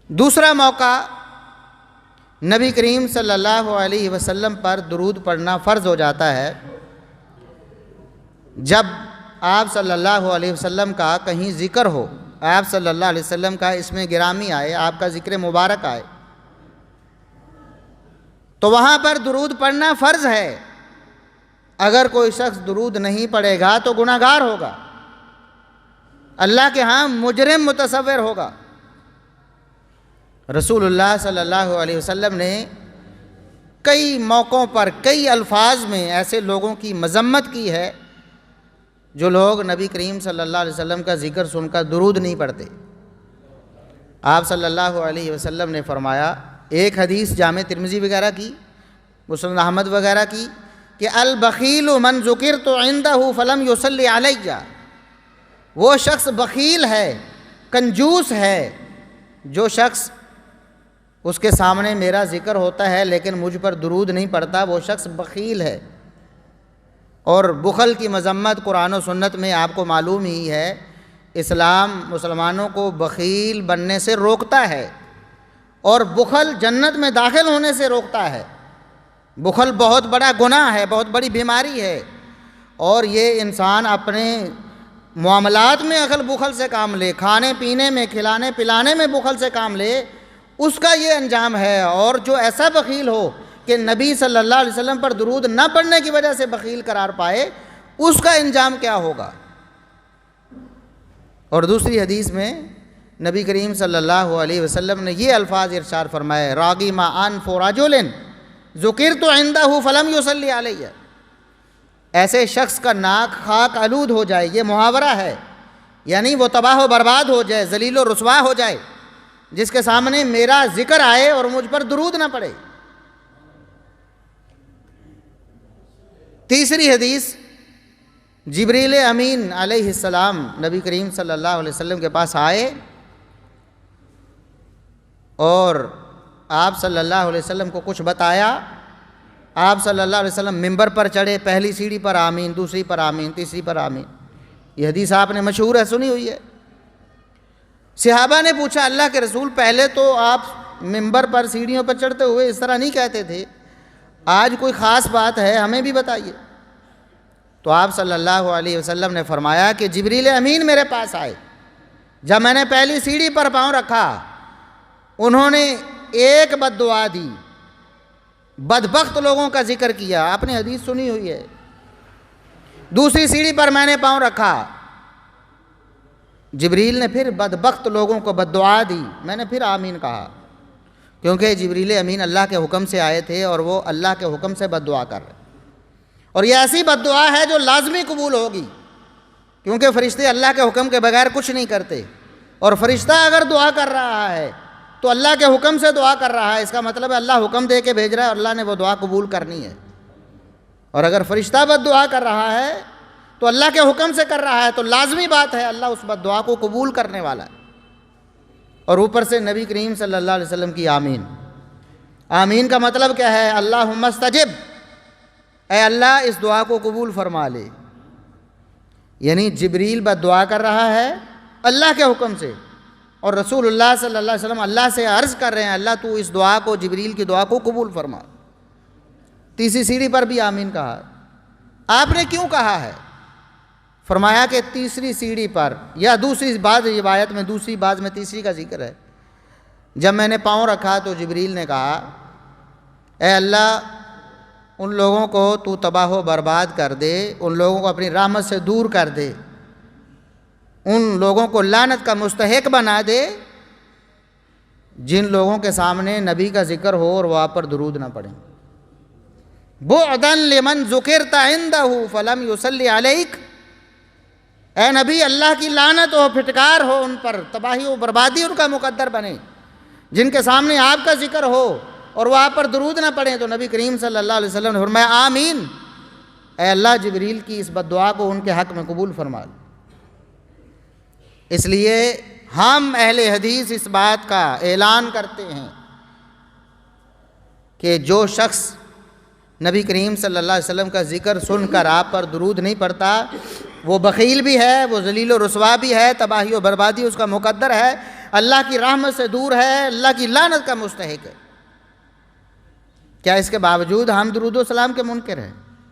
دوسرا موقع، نبی کریم صلی اللہ علیہ وسلم پر درود پڑھنا فرض ہو جاتا ہے جب آپ صلی اللہ علیہ وسلم کا کہیں ذکر ہو، آپ صلی اللہ علیہ وسلم کا اسم گرامی آئے، آپ کا ذکر مبارک آئے، تو وہاں پر درود پڑھنا فرض ہے۔ اگر کوئی شخص درود نہیں پڑھے گا تو گناہ گار ہوگا، اللہ کے ہاں مجرم متصور ہوگا۔ رسول اللہ صلی اللہ علیہ وسلم نے کئی موقعوں پر کئی الفاظ میں ایسے لوگوں کی مذمت کی ہے جو لوگ نبی کریم صلی اللہ علیہ وسلم کا ذکر سن کر درود نہیں پڑھتے۔ آپ صلی اللہ علیہ وسلم نے فرمایا، ایک حدیث جامع ترمذی وغیرہ کی، مسند احمد وغیرہ کی، کہ البخیل من ذکرت عندہ فلم یصلی علیہ، وہ شخص بخیل ہے، کنجوس ہے، جو شخص اس کے سامنے میرا ذکر ہوتا ہے لیکن مجھ پر درود نہیں پڑتا، وہ شخص بخیل ہے۔ اور بخل کی مذمت قرآن و سنت میں آپ کو معلوم ہی ہے، اسلام مسلمانوں کو بخیل بننے سے روکتا ہے، اور بخل جنت میں داخل ہونے سے روکتا ہے۔ بخل بہت بڑا گناہ ہے، بہت بڑی بیماری ہے، اور یہ انسان اپنے معاملات میں اگر بخل سے کام لے، کھانے پینے میں، کھلانے پلانے میں بخل سے کام لے، اس کا یہ انجام ہے۔ اور جو ایسا بخیل ہو کہ نبی صلی اللہ علیہ وسلم پر درود نہ پڑھنے کی وجہ سے بخیل قرار پائے، اس کا انجام کیا ہوگا۔ اور دوسری حدیث میں نبی کریم صلی اللہ علیہ وسلم نے یہ الفاظ ارشاد فرمائے، راغم انف رجل ذکرت عندہ فلم یصلی علیہ، ایسے شخص کا ناک خاک آلود ہو جائے، یہ محاورہ ہے، یعنی وہ تباہ و برباد ہو جائے، ذلیل و رسوا ہو جائے، جس کے سامنے میرا ذکر آئے اور مجھ پر درود نہ پڑے۔ تیسری حدیث، جبریل امین علیہ السلام نبی کریم صلی اللہ علیہ وسلم کے پاس آئے اور آپ صلی اللہ علیہ وسلم کو کچھ بتایا۔ آپ صلی اللہ علیہ وسلم ممبر پر چڑھے، پہلی سیڑھی پر آمین، دوسری پر آمین، تیسری پر آمین۔ یہ حدیث آپ نے مشہور ہے، سنی ہوئی ہے۔ صحابہ نے پوچھا، اللہ کے رسول پہلے تو آپ ممبر پر سیڑھیوں پر چڑھتے ہوئے اس طرح نہیں کہتے تھے، آج کوئی خاص بات ہے، ہمیں بھی بتائیے۔ تو آپ صلی اللہ علیہ وسلم نے فرمایا کہ جبریل امین میرے پاس آئے، جب میں نے پہلی سیڑھی پر پاؤں رکھا، انہوں نے ایک بد دعا دی، بدبخت لوگوں کا ذکر کیا، آپ نے حدیث سنی ہوئی ہے۔ دوسری سیڑھی پر میں نے پاؤں رکھا، جبریل نے پھر بدبخت لوگوں کو بد دعا دی، میں نے پھر آمین کہا، کیونکہ جبریل امین اللہ کے حکم سے آئے تھے اور وہ اللہ کے حکم سے بد دعا کر رہے، اور یہ ایسی بد دعا ہے جو لازمی قبول ہوگی، کیونکہ فرشتے اللہ کے حکم کے بغیر کچھ نہیں کرتے، اور فرشتہ اگر دعا کر رہا ہے تو اللہ کے حکم سے دعا کر رہا ہے، اس کا مطلب ہے اللہ حکم دے کے بھیج رہا ہے اور اللہ نے وہ دعا قبول کرنی ہے۔ اور اگر فرشتہ بد دعا کر رہا ہے تو اللہ کے حکم سے کر رہا ہے، تو لازمی بات ہے اللہ اس بد دعا کو قبول کرنے والا ہے۔ اور اوپر سے نبی کریم صلی اللہ علیہ وسلم کی آمین۔ آمین کا مطلب کیا ہے؟ اللہم استجب، اے اللہ اس دعا کو قبول فرما لے۔ یعنی جبریل بد دعا کر رہا ہے اللہ کے حکم سے، اور رسول اللہ صلی اللہ علیہ وسلم اللہ سے عرض کر رہے ہیں، اللہ تو اس دعا کو، جبریل کی دعا کو قبول فرما۔ تیسری سیڑھی پر بھی آمین کہا۔ آپ نے کیوں کہا ہے؟ فرمایا کہ تیسری سیڑھی پر، یا دوسری بعض روایت میں دوسری، بعض میں تیسری کا ذکر ہے، جب میں نے پاؤں رکھا تو جبریل نے کہا، اے اللہ ان لوگوں کو تو تباہ و برباد کر دے، ان لوگوں کو اپنی رحمت سے دور کر دے، ان لوگوں کو لعنت کا مستحق بنا دے جن لوگوں کے سامنے نبی کا ذکر ہو اور وہ آپ پر درود نہ پڑھیں۔ بعداً لمن ذکرت عندہ فلم یصلی علیک، اے نبی اللہ کی لعنت ہو، پھٹکار ہو ان پر، تباہی و بربادی ان کا مقدر بنے، جن کے سامنے آپ کا ذکر ہو اور وہ آپ پر درود نہ پڑھیں۔ تو نبی کریم صلی اللہ علیہ وسلم نے فرمایا آمین، اے اللہ جبریل کی اس بد دعا کو ان کے حق میں قبول فرما لے۔ اس لیے ہم اہل حدیث اس بات کا اعلان کرتے ہیں کہ جو شخص نبی کریم صلی اللہ علیہ وسلم کا ذکر سن کر آپ پر درود نہیں پڑتا، وہ بخیل بھی ہے، وہ ذلیل و رسوا بھی ہے، تباہی و بربادی اس کا مقدر ہے۔ اللہ کی رحمت سے دور ہے، اللہ کی لعنت کا مستحق ہے، کیا اس کے باوجود ہم درود و سلام کے منکر ہیں؟